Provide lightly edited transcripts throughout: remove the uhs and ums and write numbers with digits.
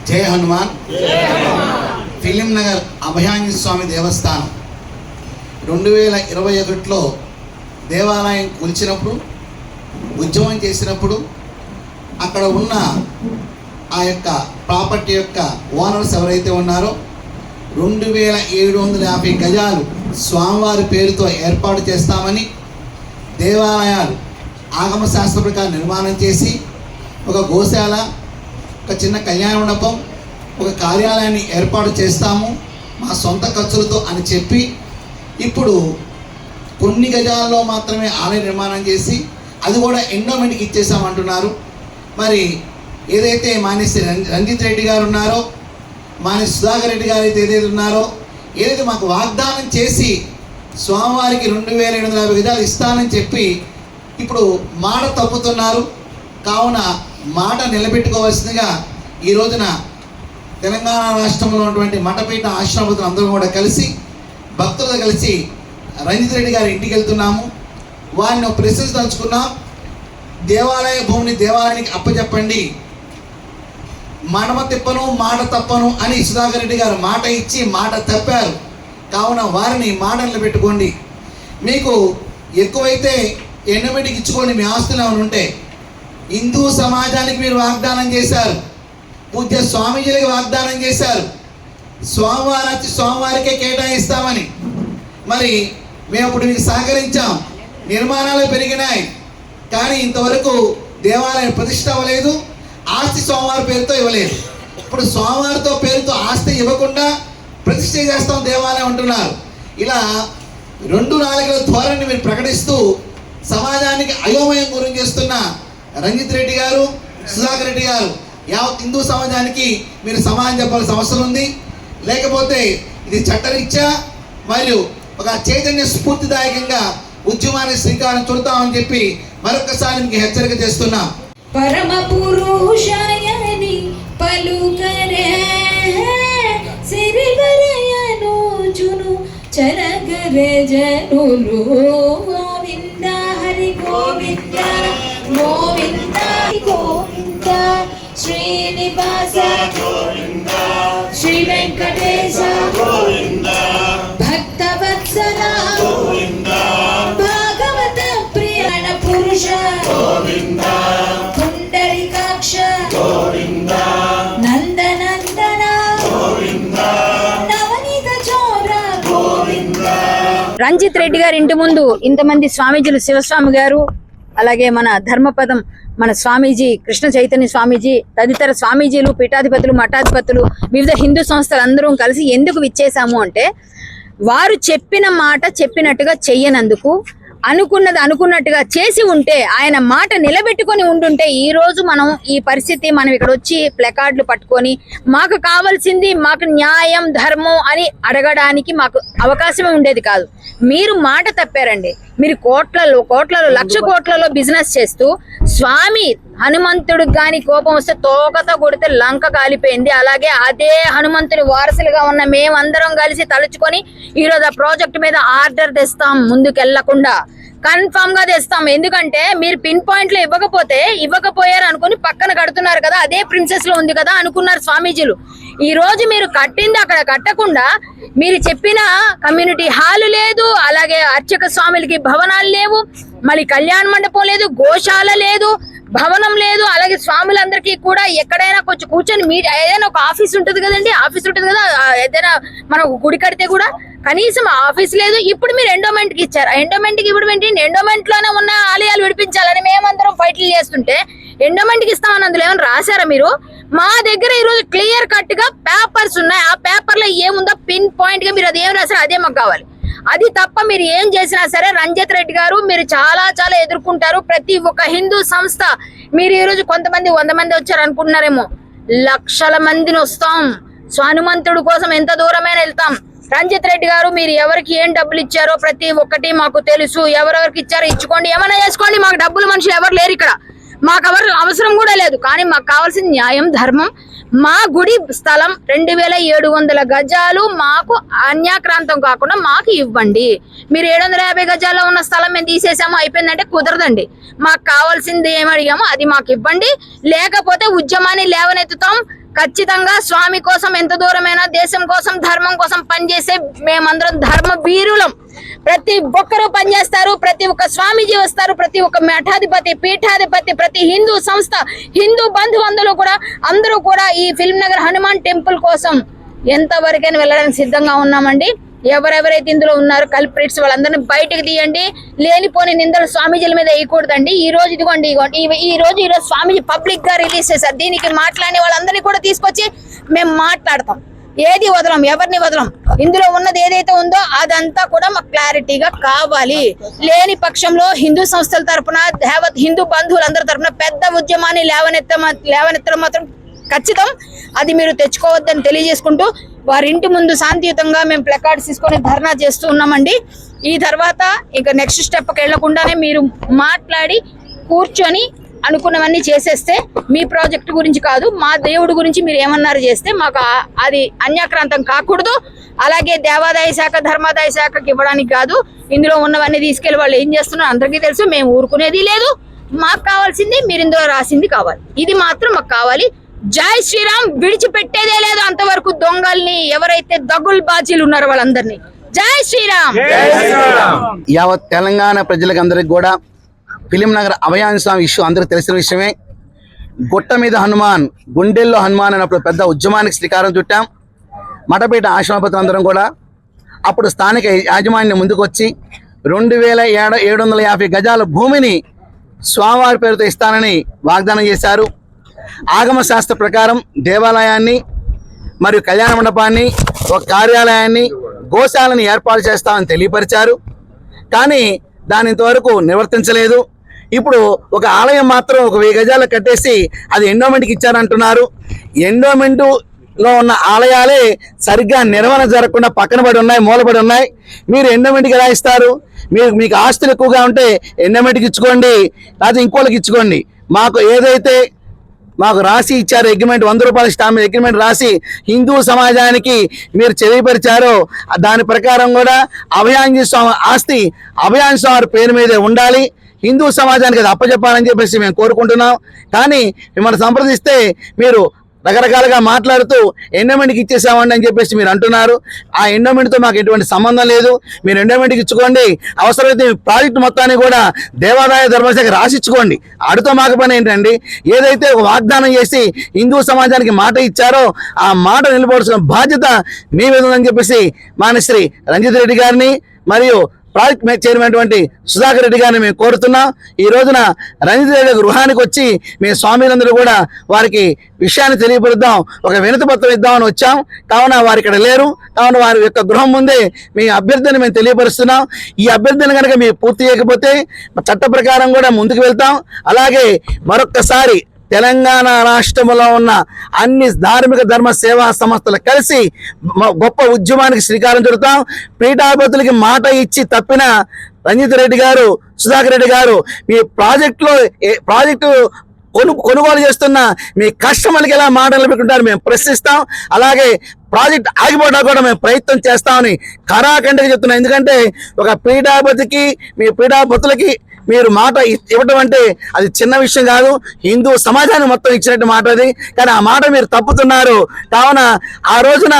జయ Hanuman. Film Nagar Abhayanjaneya స్వామి దేవస్థానం 2021లో దేవాలయం కూల్చినప్పుడు, ఉద్యమం చేసినప్పుడు అక్కడ ఉన్న ఆ యొక్క ప్రాపర్టీ యొక్క ఓనర్స్ ఎవరైతే ఉన్నారో 2750 గజాలు స్వామివారి పేరుతో ఏర్పాటు చేస్తామని దేవాలయాలు ఆగమ శాస్త్ర ప్రకారం నిర్మాణం చేసి ఒక గోశాల, ఒక చిన్న కళ్యాణ మండపం, ఒక కార్యాలయాన్ని ఏర్పాటు చేస్తాము మా సొంత ఖర్చులతో అని చెప్పి ఇప్పుడు కొన్ని గజాల్లో మాత్రమే ఆలయ నిర్మాణం చేసి అది కూడా ఎండోమెంట్కి ఇచ్చేసామంటున్నారు. మరి ఏదైతే మానేసి రంజిత్ రెడ్డి గారు ఉన్నారో, మానేసి సుధాకర్ రెడ్డి గారు అయితే ఏదైతే ఉన్నారో, ఏదైతే మాకు వాగ్దానం చేసి స్వామివారికి 2750 గజాలు ఇస్తానని చెప్పి ఇప్పుడు మాట తప్పుతున్నారు. కావున మాట నిలబెట్టుకోవాల్సిందిగా ఈ రోజున తెలంగాణ రాష్ట్రంలో ఉన్నటువంటి మఠపీఠ ఆశ్రమతులు అందరూ కూడా కలిసి, భక్తులతో కలిసి రంజిత్ రెడ్డి గారి ఇంటికి వెళ్తున్నాము. వారిని ప్రశ్నించదలుచుకున్నాం. దేవాలయ భూమిని దేవాలయానికి అప్పచెప్పండి, మడమ తిప్పను మాట తప్పను అని సుధాకర్ రెడ్డి గారు మాట ఇచ్చి మాట తప్పారు. కావున వారిని మాట నిలబెట్టుకోండి. మీకు ఎక్కువైతే ఎండబెట్టికి ఇచ్చుకోండి మీ ఆస్తులు ఏమైనా ఉంటే. హిందూ సమాజానికి మీరు వాగ్దానం చేశారు, పూజ్య స్వామీజీలకి వాగ్దానం చేశారు, స్వామివారి వచ్చి స్వామివారికే కేటాయిస్తామని. మరి మేము ఇప్పుడు మీకు సహకరించాం, నిర్మాణాలు పెరిగినాయి, కానీ ఇంతవరకు దేవాలయం ప్రతిష్ట అవ్వలేదు, ఆస్తి స్వామివారి పేరుతో ఇవ్వలేదు. ఇప్పుడు స్వామివారితో పేరుతో ఆస్తి ఇవ్వకుండా ప్రతిష్ట చేస్తాం దేవాలయం అంటున్నారు. ఇలా 2 నాలుగుల ధోరణిని మీరు ప్రకటిస్తూ సమాజానికి అయోమయం గురి చేస్తున్న రంజిత్ రెడ్డి గారు, సుధాకర్ రెడ్డి గారు, యావత్ హిందూ సమాజానికి మీరు సమాధానం చెప్పాల్సిన అవసరం ఉంది. లేకపోతే ఇది చట్టరీత్యా మరియు ఒక చైతన్య స్ఫూర్తిదాయకంగా ఉద్యమాన్ని శ్రీకారం చుడతామని చెప్పి మరొకసారి మీకు హెచ్చరిక చేస్తున్నాం. పరమ పురుషాయని పలుకరే సిరివరయనుచును చరగరే జనులు గోవింద హరి గోవింద గోవింద గోవింద శ్రీనివాస గోవింద శ్రీ వెంకటేశ గోవింద భక్తవత్సల గోవింద భాగవత ప్రియణ పురుష గోవింద పుండరీకాక్ష గోవింద నందనందన గోవింద నవనీత చోర గోవింద. రంజిత్ రెడ్డి గారి ఇంటి ముందు ఇంతమంది స్వామీజీలు, శివస్వామి గారు, అలాగే మన ధర్మపదం మన స్వామీజీ కృష్ణ చైతన్య స్వామీజీ, తదితర స్వామీజీలు, పీఠాధిపతులు, మఠాధిపతులు, వివిధ హిందూ సంస్థలు అందరం కలిసి ఎందుకు విచ్చేసాము అంటే, వారు చెప్పిన మాట చెప్పినట్టుగా చెయ్యనందుకు, అనుకున్నది అనుకున్నట్టుగా చేసి ఉంటే, ఆయన మాట నిలబెట్టుకొని ఉంటుంటే ఈ రోజు మనం ఈ పరిస్థితి, మనం ఇక్కడ వచ్చి ప్లకార్డులు పట్టుకొని మాకు కావాల్సింది, మాకు న్యాయం ధర్మం అని అడగడానికి మాకు అవకాశమే ఉండేది కాదు. మీరు మాట తప్పారండి. మీరు కోట్లలో లక్ష కోట్లలో బిజినెస్ చేస్తూ స్వామి హనుమంతుడికి కానీ కోపం వస్తే తోకతో కొడితే లంక కాలిపోయింది. అలాగే అదే హనుమంతుని వారసులుగా ఉన్న మేమందరం కలిసి తలుచుకొని ఈరోజు ఆ ప్రాజెక్ట్ మీద ఆర్డర్ తెస్తాం, ముందుకెళ్లకుండా కన్ఫామ్ గా తెస్తాం. ఎందుకంటే మీరు పిన్ పాయింట్ లో ఇవ్వకపోయారు అనుకుని పక్కన కడుతున్నారు కదా, అదే ప్రిన్సెస్ లో ఉంది కదా అనుకున్నారు స్వామీజీలు. ఈ రోజు మీరు కట్టింది అక్కడ కట్టకుండా మీరు చెప్పిన కమ్యూనిటీ హాల్ లేదు, అలాగే అర్చక స్వాములకి భవనాలు లేవు, మళ్ళీ కళ్యాణ మండపం లేదు, గోశాల లేదు, భవనం లేదు, అలాగే స్వాములందరికీ కూడా ఎక్కడైనా కొంచెం కూర్చొని మీరు ఏదైనా ఒక ఆఫీస్ ఉంటుంది కదండి, ఆఫీస్ ఉంటుంది కదా, ఏదైనా మనం గుడి కడితే కూడా కనీసం ఆఫీస్ లేదు. ఇప్పుడు మీరు ఎండోమెంట్ కి ఇచ్చారు. ఎండోమెంట్ కి ఇప్పుడు ఏంటి, ఎండోమెంట్ లోనే ఉన్న ఆలయాలు విడిపించాలని మేమందరం ఫైట్లు చేస్తుంటే ఎండోమెంట్ కి ఇస్తామని అందులో ఏమైనా రాశారా మీరు? మా దగ్గర ఈరోజు క్లియర్ కట్ గా పేపర్స్ ఉన్నాయి. ఆ పేపర్ లో ఏముందో పిన్ పాయింట్ గా మీరు అది ఏం రాశారో అదే మాకు కావాలి. అది తప్ప మీరు ఏం చేసినా సరే రంజిత్ రెడ్డి గారు మీరు చాలా చాలా ఎదుర్కొంటారు. ప్రతి ఒక్క హిందూ సంస్థ మీరు ఈ రోజు కొంతమంది 100 మంది వచ్చారు అనుకుంటున్నారేమో, లక్షల మందిని వస్తాం. హనుమంతుడు కోసం ఎంత దూరమైనా వెళ్తాం. రంజిత్ రెడ్డి గారు మీరు ఎవరికి ఏం డబ్బులు ఇచ్చారో ప్రతి ఒక్కటి మాకు తెలుసు. ఎవరెవరికి ఇచ్చారో ఇచ్చుకోండి, ఏమైనా చేసుకోండి. మాకు డబ్బులు మనుషులు ఎవరు లేరు ఇక్కడ, మాకు ఎవరు అవసరం కూడా లేదు. కానీ మాకు కావాల్సిన న్యాయం, ధర్మం. మా గుడి స్థలం 2750 గజాలు మాకు అన్యాక్రాంతం కాకుండా మాకు ఇవ్వండి. మీరు 750 గజాల్లో ఉన్న స్థలం మేము తీసేసాము అయిపోయిందంటే కుదరదండి. మాకు కావాల్సింది ఏమడిగామో అది మాకు ఇవ్వండి, లేకపోతే ఉద్యమాన్ని లేవనెత్తుతాం. ఖచ్చితంగా స్వామి కోసం ఎంత దూరమైనా దేశం కోసం ధర్మం కోసం పనిచేసే మేమందరం ధర్మ వీరులం. ప్రతి ఒక్కరూ పనిచేస్తారు, ప్రతి ఒక్క స్వామీజీ వస్తారు, ప్రతి ఒక్క మఠాధిపతి, పీఠాధిపతి, ప్రతి హిందూ సంస్థ, హిందూ బంధువంతులు కూడా అందరూ కూడా ఈ ఫిల్మ్ నగర్ హనుమాన్ టెంపుల్ కోసం ఎంతవరకైనా వెళ్ళడానికి సిద్ధంగా ఉన్నామండి. ఎవరెవరైతే ఇందులో ఉన్నారో కల్ప్రిట్స్ వాళ్ళందరినీ బయటకు తీయండి. లేనిపోని నిందలు స్వామీజీల మీద వేయకూడదండి. ఈ రోజు ఇదిగోండి ఈ రోజు స్వామీజీ పబ్లిక్ గా రిలీజ్ చేశారు. దీనికి మాట్లాడే వాళ్ళందరినీ కూడా తీసుకొచ్చి మేము మాట్లాడతాం. ఏది వదలం, ఎవరిని వదలం. ఇందులో ఉన్నది ఏదైతే ఉందో అదంతా కూడా మాకు క్లారిటీగా కావాలి. లేని పక్షంలో హిందూ సంస్థల తరపున యావత్ హిందూ బంధువులందరి తరపున పెద్ద ఉద్యమాన్ని లేవనెత్తడం మాత్రం ఖచ్చితం. అది మీరు తెచ్చుకోవద్దని తెలియజేసుకుంటూ వారి ఇంటి ముందు శాంతియుతంగా మేము ప్లకార్డ్స్ తీసుకొని ధర్నా చేస్తూ ఉన్నామండి. ఈ తర్వాత ఇంకా నెక్స్ట్ స్టెప్కి వెళ్లకుండానే మీరు మాట్లాడి కూర్చొని అనుకున్నవన్నీ చేసేస్తే, మీ ప్రాజెక్టు గురించి కాదు మా దేవుడి గురించి మీరు ఏమన్నారు చేస్తే మాకు అది అన్యాక్రాంతం కాకూడదు. అలాగే దేవాదాయ శాఖ ధర్మాదాయ శాఖకి ఇవ్వడానికి కాదు, ఇందులో ఉన్నవన్నీ తీసుకెళ్లి వాళ్ళు ఏం చేస్తున్నారో అందరికీ తెలుసు. మేము ఊరుకునేది లేదు. మాకు కావాల్సింది మీరు ఇందులో రాసింది కావాలి. ఇది మాత్రం మాకు కావాలి. జై శ్రీరామ్. విడిచిపెట్టేదే లేదు అంతవరకు దొంగల్ని, ఎవరైతే దగుల్ బాజీలు ఉన్నారో వాళ్ళందరినీ. జై శ్రీరామ్. యావత్ తెలంగాణ ప్రజలకు అందరికి కూడా ఫిలిం నగర్ అభయాంజనేయ స్వామి ఇష్యూ అందరికి తెలిసిన విషయమే. గుట్ట మీద హనుమాన్, గుండెల్లో హనుమాన్ అన్నప్పుడు పెద్ద ఉద్యమానికి శ్రీకారం చుట్టాం. మఠపేట ఆశ్రమపతులందరం కూడా అప్పుడు స్థానిక యాజమాన్యం ముందుకు వచ్చి 2750 గజాల భూమిని స్వామివారి పేరుతో ఇస్తానని వాగ్దానం చేశారు. ఆగమ శాస్త్ర ప్రకారం దేవాలయాన్ని మరియు కళ్యాణ మండపాన్ని, ఒక కార్యాలయాన్ని, గోశాలని ఏర్పాటు చేస్తామని తెలియపరిచారు. కానీ దాని ఇంతవరకు నిర్వర్తించలేదు. ఇప్పుడు ఒక ఆలయం మాత్రం ఒక 1000 గజాలు కట్టేసి అది ఎండోమెంట్కి ఇచ్చారంటున్నారు. ఎండోమెంటులో ఉన్న ఆలయాలే సరిగ్గా నిర్వహణ జరగకుండా పక్కన పడి ఉన్నాయి, మూలపడి ఉన్నాయి. మీరు ఎండోమెంట్కి ఎలా ఇస్తారు? మీకు ఆస్తులు ఎక్కువగా ఉంటే ఎండోమెంట్కి ఇచ్చుకోండి, లేకపోతే ఇంకోళ్ళకి ఇచ్చుకోండి. మాకు రాసి ఇచ్చారు అగ్రిమెంట్, 100 రూపాయల స్టాంప్ అగ్రిమెంట్ రాసి హిందూ సమాజానికి మీరు తెలియపరిచారో దాని ప్రకారం కూడా అభయాంజనేయ స్వామి ఆస్తి అభయాంజనేయ స్వామి పేరు మీదే ఉండాలి. హిందూ సమాజానికి అది అప్పచెప్పాలని చెప్పేసి మేము కోరుకుంటున్నాం. కానీ మిమ్మల్ని సంప్రదిస్తే మీరు రకరకాలుగా మాట్లాడుతూ ఎండోమెంట్కి ఇచ్చేసామండి అని చెప్పేసి మీరు అంటున్నారు. ఆ ఎండోమెంట్తో మాకు ఎటువంటి సంబంధం లేదు. మీరు ఎండోమెంట్కి ఇచ్చుకోండి. అవసరమైతే మీ ప్రాజెక్టు మొత్తాన్ని కూడా దేవాదాయ ధర్మశాఖ రాసిచ్చుకోండి. అడుతో మాకు పని ఏంటండి? ఏదైతే ఒక వాగ్దానం చేసి హిందూ సమాజానికి మాట ఇచ్చారో ఆ మాట నిలబడాల్సిన బాధ్యత మీ మీద ఉందని చెప్పేసి మానశ్రీ రంజిత్ రెడ్డి గారిని మరియు ప్రాజెక్ట్ చైర్మన్ సుధాకర్ రెడ్డి గారిని మేము కోరుతున్నాం. ఈ రోజున రంజిత్ రెడ్డి గృహానికి వచ్చి మేము స్వామిలందరూ కూడా వారికి విషయాన్ని తెలియపరుద్దాం, ఒక వినతి పత్రం ఇద్దామని వచ్చాం. కావున వారు ఇక్కడ లేరు. కావున వారి యొక్క గృహం ముందే మీ అభ్యర్థిని మేము తెలియపరుస్తున్నాం. ఈ అభ్యర్థిని కనుక మీరు పూర్తి చేయకపోతే చట్ట ప్రకారం కూడా ముందుకు వెళ్తాం. అలాగే మరొక్కసారి తెలంగాణ రాష్ట్రంలో ఉన్న అన్ని ధార్మిక ధర్మ సేవా సంస్థలు కలిసి గొప్ప ఉద్యమానికి శ్రీకారం చుడతాం. పీఠాధిపతులకి మాట ఇచ్చి తప్పిన రంజిత్ రెడ్డి గారు, సుధాకర్ రెడ్డి గారు, మీ ప్రాజెక్టు కొనుగోలు చేస్తున్న మీ కస్టమర్లకి ఎలా మాట నిలబెట్టుకుంటారు మేము ప్రశ్నిస్తాం. అలాగే ప్రాజెక్ట్ ఆగిపోవడం కూడా మేము ప్రయత్నం చేస్తామని ఖరాఖండిగా చెప్తున్నాం. ఎందుకంటే ఒక పీఠాధిపతికి, మీ పీఠాధిపతులకి మీరు మాట ఇవ్వడం అంటే అది చిన్న విషయం కాదు. హిందూ సమాజాన్ని మొత్తం ఇచ్చినట్టు మాట అది. కానీ ఆ మాట మీరు తప్పుతున్నారు. కావున ఆ రోజున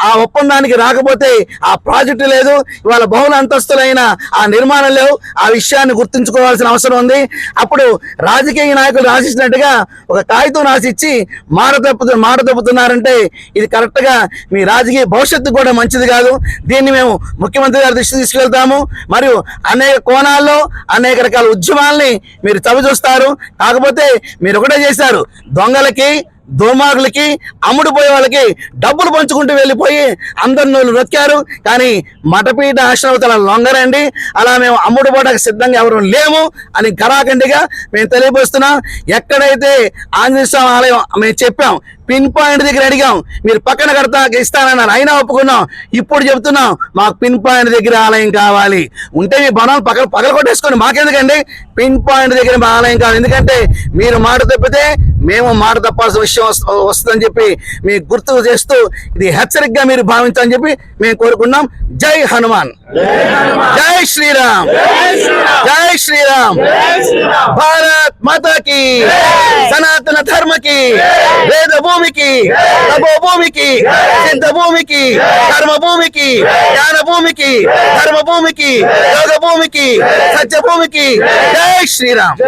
ఆ ఒప్పందానికి రాకపోతే ఆ ప్రాజెక్టు లేదు, ఇవాళ బహుళ అంతస్తులైన ఆ నిర్మాణం లేవు. ఆ విషయాన్ని గుర్తుంచుకోవాల్సిన అవసరం ఉంది. అప్పుడు రాజకీయ నాయకులు రాసిచ్చినట్టుగా ఒక కాగితం రాసిచ్చి మాట తప్పుతున్నారంటే ఇది కరెక్ట్గా మీ రాజకీయ భవిష్యత్తు కూడా మంచిది కాదు. దీన్ని మేము ముఖ్యమంత్రి గారి దృష్టికి తీసుకెళ్తాము. మరియు అనేక కోణాల్లో అనేక రకాల ఉద్యమాల్ని మీరు చవి చూస్తారు. కాకపోతే మీరు ఒకటే చేశారు, దొంగలకి దుర్మార్గులకి అమ్ముడుపోయే వాళ్ళకి డబ్బులు పంచుకుంటూ వెళ్ళిపోయి అందరి నోళ్ళు నొక్కారు. కానీ మఠపీఠ ఆశ్రమతల లొంగరండి. అలా మేము అమ్ముడుపోవడానికి సిద్ధంగా ఎవరు లేము అని ఖరాఖండిగా మేము తెలియపరుస్తున్నాం. ఎక్కడైతే ఆంజనేయ స్వామి ఆలయం మేము చెప్పాం, పిన్ పాయింట్ దగ్గర అడిగాం, మీరు పక్కన ఇస్తానన్నారు, అయినా ఒప్పుకున్నాం. ఇప్పుడు చెప్తున్నాం మాకు పిన్ పాయింట్ దగ్గర ఆలయం కావాలి. ఉంటే మీ భవనాలు పగల కొట్టేసుకోండి, మాకెందుకండి? పిన్ పాయింట్ దగ్గర మా ఆలయం కావాలి. ఎందుకంటే మీరు మాట తప్పితే మేము మాట తప్పాల్సిన విషయం వస్తుందని చెప్పి మీకు గుర్తు చేస్తూ ఇది హెచ్చరికగా మీరు భావించాలని చెప్పి మేము కోరుకున్నాం. జై హనుమాన్, జై శ్రీరామ్, జై శ్రీరామ్. భారత్ మాతా की, సనాతన ధర్మ की, వేద భూమికి, తపో భూమికి, సిద్ధ భూమికి, కర్మ భూమికి, జ్ఞాన భూమికి, ధర్మ భూమికి, యోగ భూమికి, సత్య భూమికి. జై శ్రీరామ్.